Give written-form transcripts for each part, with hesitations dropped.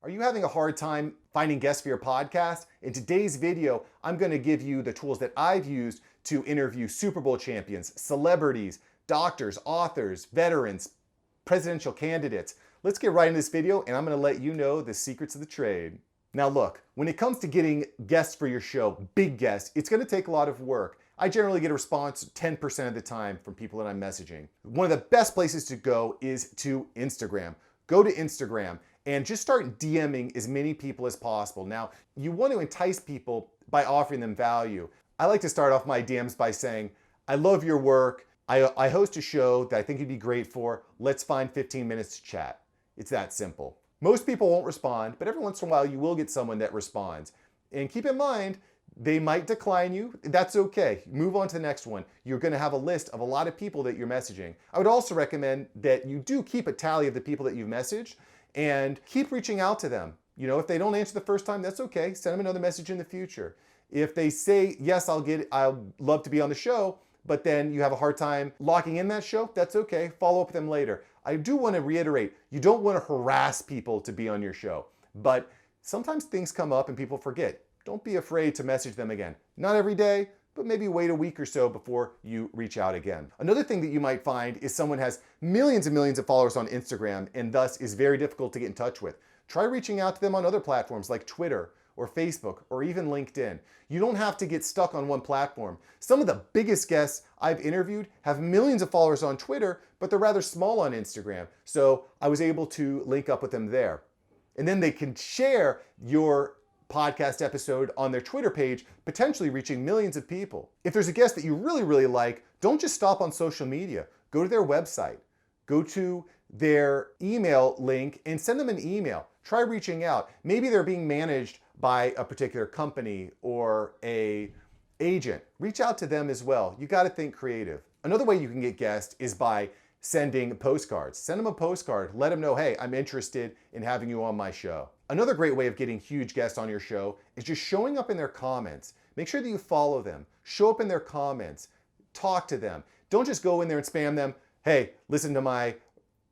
Are you having a hard time finding guests for your podcast? In today's video, I'm going to give you the tools that I've used to interview Super Bowl champions, celebrities, doctors, authors, veterans, presidential candidates. Let's get right into this video and I'm going to let you know the secrets of the trade. Now look, when it comes to getting guests for your show, big guests, it's going to take a lot of work. I generally get a response 10% of the time from people that I'm messaging. One of the best places to go is to Instagram. Go to Instagram and just start DMing as many people as possible. Now, you want to entice people by offering them value. I like to start off my DMs by saying, I love your work. I host a show that I think you'd be great for. Let's find 15 minutes to chat. It's that simple. Most people won't respond, but every once in a while you will get someone that responds. And keep in mind, they might decline you. That's okay. Move on to the next one. You're going to have a list of a lot of people that you're messaging. I would also recommend that you do keep a tally of the people that you've messaged and keep reaching out to them. You know, if they don't answer the first time, that's okay. Send them another message in the future. If they say, yes, I'd love to be on the show, but then you have a hard time locking in that show, that's okay. Follow up with them later. I do want to reiterate, you don't want to harass people to be on your show, but sometimes things come up and people forget. Don't be afraid to message them again. Not every day, but maybe wait a week or so before you reach out again. Another thing that you might find is someone has millions and millions of followers on Instagram and thus is very difficult to get in touch with. Try reaching out to them on other platforms like Twitter or Facebook or even LinkedIn. You don't have to get stuck on one platform. Some of the biggest guests I've interviewed have millions of followers on Twitter, but they're rather small on Instagram. So I was able to link up with them there. And then they can share your podcast episode on their Twitter page, potentially reaching millions of people. If there's a guest that you really, really like, don't just stop on social media. Go to their website, go to their email link and send them an email. Try reaching out. Maybe they're being managed by a particular company or an agent. Reach out to them as well. You got to think creative. Another way you can get guests is by sending postcards. Send them a postcard. Let them know, hey, I'm interested in having you on my show. Another great way of getting huge guests on your show is just showing up in their comments. Make sure that you follow them. Show up in their comments. Talk to them. Don't just go in there and spam them, hey, listen to my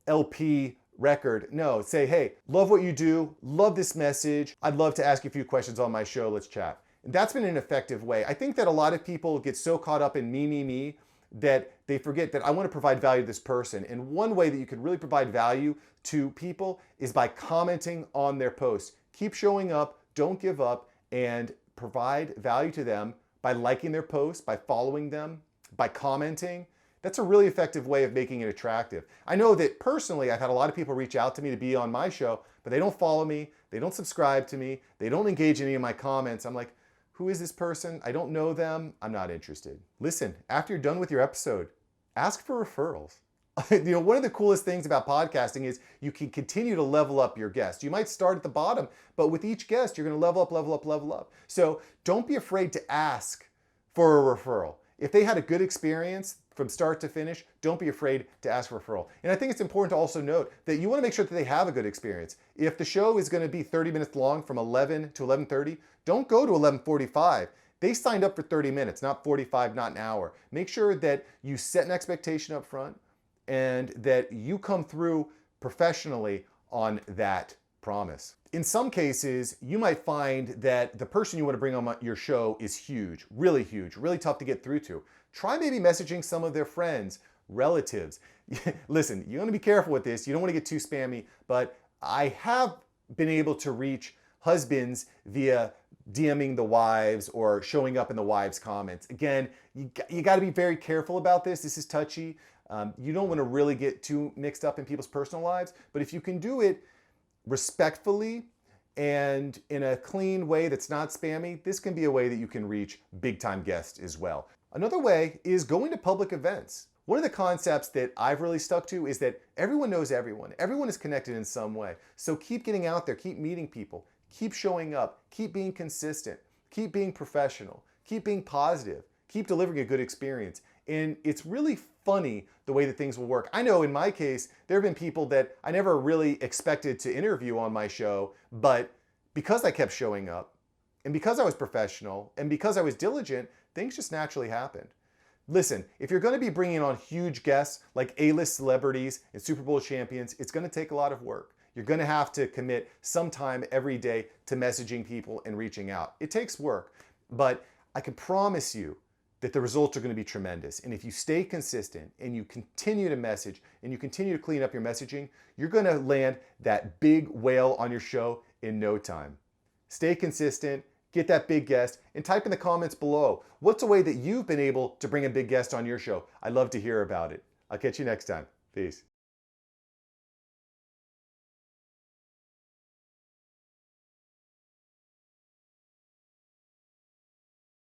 LP record. No, say, hey, love what you do. Love this message. I'd love to ask you a few questions on my show. Let's chat. And that's been an effective way. I think that a lot of people get so caught up in me, that they forget that I want to provide value to this person. And one way that you can really provide value to people is by commenting on their posts. Keep showing up, don't give up, and provide value to them by liking their posts, by following them, by commenting. That's a really effective way of making it attractive. I know that personally, I've had a lot of people reach out to me to be on my show, but they don't follow me, they don't subscribe to me, they don't engage in any of my comments. I'm like, who is this person? I don't know them. I'm not interested. Listen, after you're done with your episode, ask for referrals. You know, one of the coolest things about podcasting is you can continue to level up your guests. You might start at the bottom, but with each guest, you're going to level up, level up, level up. So don't be afraid to ask for a referral. If they had a good experience from start to finish, don't be afraid to ask for a referral. And I think it's important to also note that you want to make sure that they have a good experience. If the show is going to be 30 minutes long from 11 to 11:30, don't go to 11:45. They signed up for 30 minutes, not 45, not an hour. Make sure that you set an expectation up front and that you come through professionally on that promise. In some cases, you might find that the person you want to bring on your show is huge, really tough to get through to. Try maybe messaging some of their friends, relatives. Listen, you want to be careful with this. You don't want to get too spammy, but I have been able to reach husbands via DMing the wives or showing up in the wives' comments. Again, you got to be very careful about this. This is touchy. You don't want to really get too mixed up in people's personal lives, but if you can do it respectfully and in a clean way that's not spammy, this can be a way that you can reach big-time guests as well. Another way is going to public events. One of the concepts that I've really stuck to is that everyone knows everyone. Everyone is connected in some way. So keep getting out there, keep meeting people, keep showing up, keep being consistent, keep being professional, keep being positive, keep delivering a good experience. And it's really funny the way that things will work. I know in my case, there have been people that I never really expected to interview on my show, but because I kept showing up and because I was professional and because I was diligent, things just naturally happened. Listen, if you're going to be bringing on huge guests like A-list celebrities and Super Bowl champions, it's going to take a lot of work. You're gonna have to commit some time every day to messaging people and reaching out. It takes work, but I can promise you that the results are gonna be tremendous. And if you stay consistent and you continue to message and you continue to clean up your messaging, you're gonna land that big whale on your show in no time. Stay consistent, get that big guest, and type in the comments below, what's a way that you've been able to bring a big guest on your show? I'd love to hear about it. I'll catch you next time. Peace.